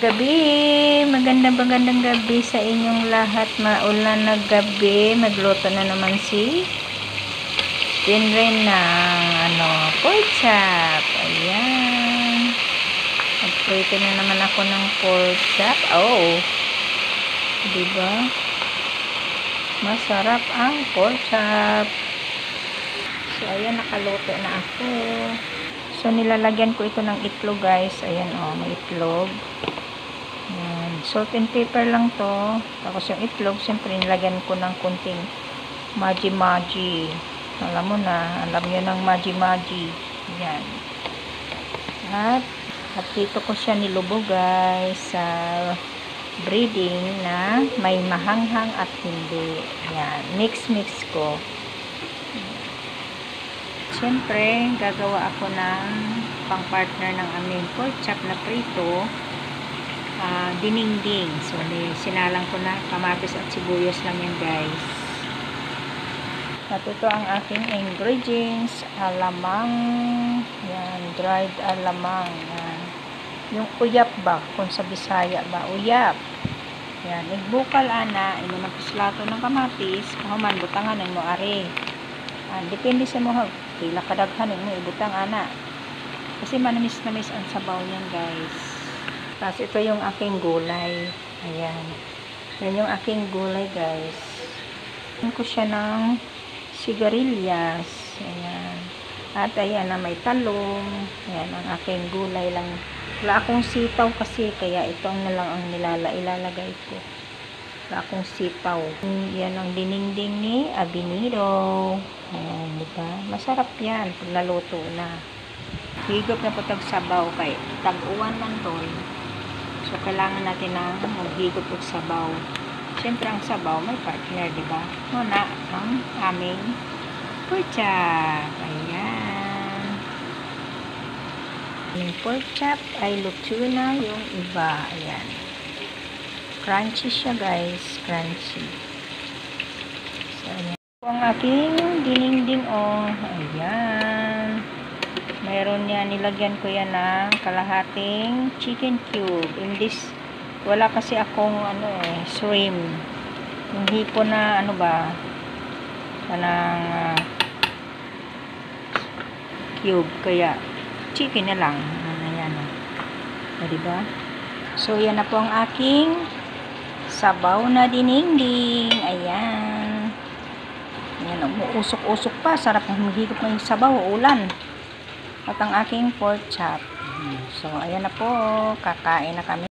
gabi, magandang gabi sa inyong lahat. Maulan na gabi, magluto na naman si Jinren ng pork chop. Ayan, magprito na naman ako ng pork chop. Oh, diba masarap ang pork chop? So ayan, nakaluto na ako. So nilalagyan ko ito ng itlog, guys. Ayan, may itlog. Ayan. Salt and pepper lang to. Tapos yung itlog, siyempre nilagyan ko ng kunting maji-maji. Alam mo na, alam nyo ng maji-maji. Ayan. At dito ko siya nilubog, guys, sa breading na may mahanghang at hindi. Ayan. Mix ko. Siyempre, gagawa ako ng pang-partner ng aming pork chop na prito, dinengdeng. So, sinalang ko na kamatis at sibuyas lang yan, guys. At ito ang aking ingredients. Alamang. Yan, dried alamang. Yan. Yung uyap ba? Kung sa Bisaya ba? Uyap. Yan, igbukal ana. Ino ng pislato ng kamatis. Kahuman, butangan ng moari. Depende sa mga pila kadaghan mo ibutang ana. Kasi manamis-namis ang sabaw niyan, guys. Tapos ito yung aking gulay. Ayan. Yan yung aking gulay, guys. Yan ko siya ng sigarilyas. Ayan. At ayan na may talong. Ayan ang aking gulay lang. Wala akong sitaw kasi kaya itong na lang ang ilalagay ko. Wala akong sitaw. Yan ang dinengdeng ni Abinido. Ayan, diba? Masarap yan pag naluto na. Higop na po tag-sabaw kay tag-uwan man doon. So, kailangan natin na maghigop og sabaw. Siyempre, ang sabaw may partner, diba? Muna ang aming pork chop. Ayan. Yung pork chop ay luto na yung iba. Ayan. Crunchy siya, guys. Crunchy. So, ayan. Ang aking dinengdeng, ayan. Mayroon yan, nilagyan ko yan ng kalahating chicken cube. In this, wala kasi akong shrimp. Hindi ko na kanang cube, kaya chicken na lang. Ayan. Diba? So, yan na po ang aking sabaw na dinengdeng. Ayan. Ayan, umuusok-usok pa. Sarap ng humihigop ng sabaw, ulan. At ang aking pork chop. So, ayan na po. Kakain na kami.